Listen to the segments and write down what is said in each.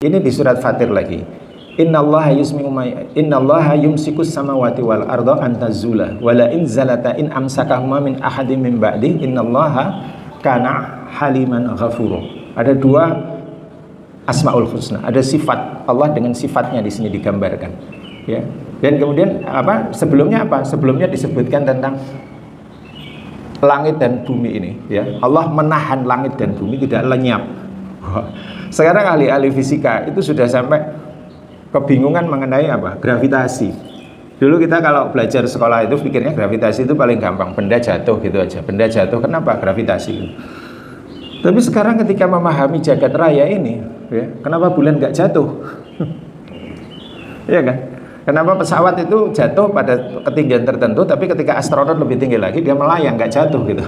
Ini di surat Fatir lagi. Innallaha yumsikus samawati wal arda an tazula wala in zalata in amsakahuma min ahadin min ba'di innallaha kana haliman ghafura. Ada dua Asmaul Husna, ada sifat Allah dengan sifatnya di sini digambarkan, ya. Dan kemudian sebelumnya sebelumnya disebutkan tentang langit dan bumi ini, ya. Allah menahan langit dan bumi tidak lenyap. Sekarang ahli-ahli fisika itu sudah sampai kebingungan mengenai gravitasi. Dulu kita kalau belajar sekolah itu pikirnya gravitasi itu paling gampang, benda jatuh gitu aja. Benda jatuh, kenapa gravitasi? Tapi sekarang ketika memahami jagat raya ini, ya, kenapa bulan nggak jatuh? Iya kan? Kenapa pesawat itu jatuh pada ketinggian tertentu, tapi ketika astronot lebih tinggi lagi dia melayang, nggak jatuh gitu.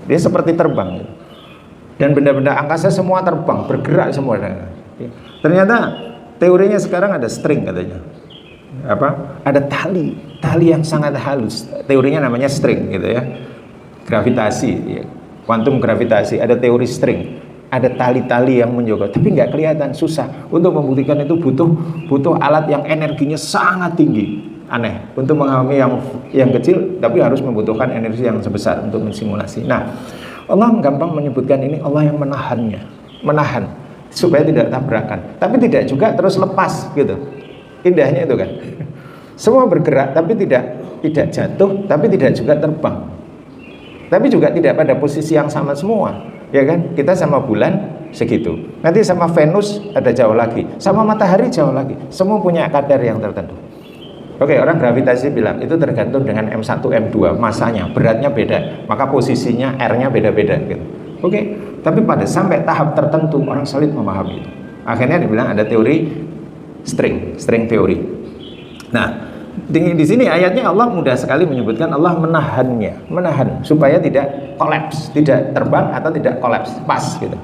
Dia seperti terbang gitu. Dan benda-benda angkasa semua terbang, bergerak semua. Ternyata teorinya sekarang ada string katanya. Ada tali yang sangat halus. Teorinya namanya string gitu ya. Gravitasi, ya. Kuantum gravitasi, ada teori string. Ada tali-tali yang menjaga, tapi nggak kelihatan, susah. Untuk membuktikan itu butuh alat yang energinya sangat tinggi. Aneh. Untuk memahami yang kecil, tapi harus membutuhkan energi yang sebesar untuk mensimulasi. Nah, Allah gampang menyebutkan ini Allah yang menahan supaya tidak tabrakan, tapi tidak juga terus lepas gitu. Indahnya itu kan. Semua bergerak tapi tidak jatuh, tapi tidak juga terbang. Tapi juga tidak pada posisi yang sama semua, ya kan? Kita sama bulan segitu. Nanti sama Venus ada jauh lagi, sama matahari jauh lagi. Semua punya kadar yang tertentu. Oke, orang gravitasi bilang itu tergantung dengan M1, M2 masanya, beratnya beda, maka posisinya R-nya beda-beda gitu. Oke, tapi pada sampai tahap tertentu orang sulit memahami itu. Akhirnya dibilang ada teori string teori. Nah, di sini ayatnya Allah mudah sekali menyebutkan Allah menahan supaya tidak kolaps, tidak terbang atau tidak kolaps, pas gitu.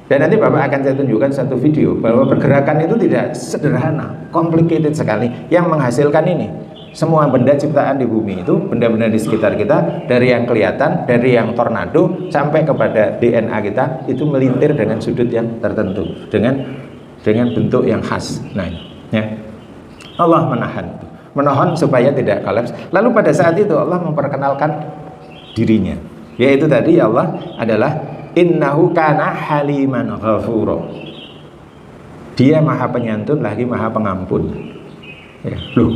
Dan nanti Bapak akan saya tunjukkan satu video bahwa pergerakan itu tidak sederhana, complicated sekali. Yang menghasilkan ini semua benda ciptaan di bumi itu, benda-benda di sekitar kita, dari yang kelihatan, dari yang tornado sampai kepada DNA kita, itu melintir dengan sudut yang tertentu, dengan bentuk yang khas. Nah, ya. Allah menahan supaya tidak kolaps. Lalu pada saat itu Allah memperkenalkan dirinya, yaitu tadi Allah adalah innahu kana haliman ghafura. Dia maha penyantun lagi maha pengampun. Ya, loh.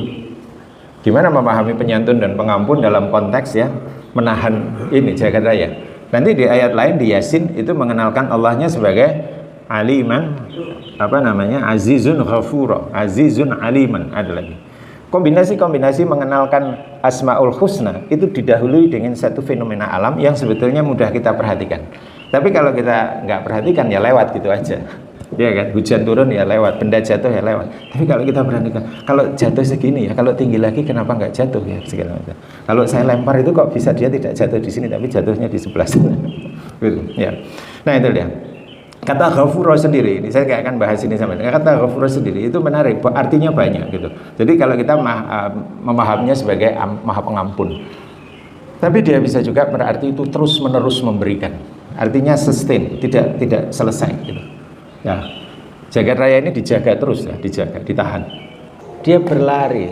Gimana memahami penyantun dan pengampun dalam konteks ya menahan ini jagat raya? Nanti di ayat lain di Yasin itu mengenalkan Allahnya sebagai aliman azizun ghafura, azizun aliman. Ada lagi. Kombinasi-kombinasi mengenalkan Asmaul Husna itu didahului dengan satu fenomena alam yang sebetulnya mudah kita perhatikan. Tapi kalau kita nggak perhatikan ya lewat gitu aja, ya kan? Hujan turun ya lewat, benda jatuh ya lewat. Tapi kalau kita perhatikan, kalau jatuh segini ya, kalau tinggi lagi kenapa nggak jatuh ya segala macam. Kalau saya lempar itu kok bisa dia tidak jatuh di sini tapi jatuhnya di sebelah sana, gitu. Ya. Nah itu dia. Kata ghafura sendiri, ini saya nggak akan bahas ini sama. Kata ghafura sendiri itu menarik, artinya banyak gitu. Jadi kalau kita memahaminya sebagai maha pengampun, tapi dia bisa juga berarti itu terus menerus memberikan. Artinya sustain, tidak selesai gitu. Ya. Jagat raya ini dijaga terus ya, ditahan. Dia berlari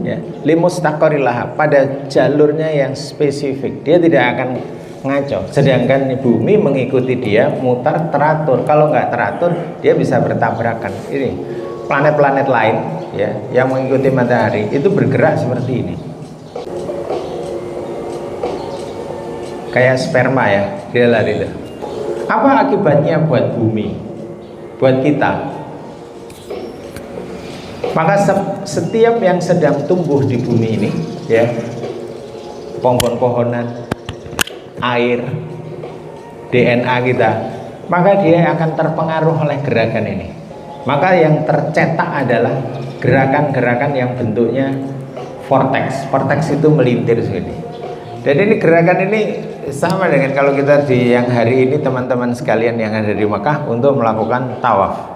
ya, limustaqorilah pada jalurnya yang spesifik. Dia tidak akan ngaco. Sedangkan bumi mengikuti dia mutar teratur. Kalau nggak teratur, dia bisa bertabrakan. Ini planet-planet lain ya yang mengikuti matahari itu bergerak seperti ini. Kayak sperma ya, dia lari itu. Apa akibatnya buat bumi, buat kita? Maka setiap yang sedang tumbuh di bumi ini, ya, pohon-pohonan, air, DNA kita, maka dia akan terpengaruh oleh gerakan ini. Maka yang tercetak adalah gerakan-gerakan yang bentuknya vortex. Vortex itu melintir sini. Dan ini gerakan ini sama dengan kalau kita di yang hari ini teman-teman sekalian yang ada di Mekah untuk melakukan tawaf.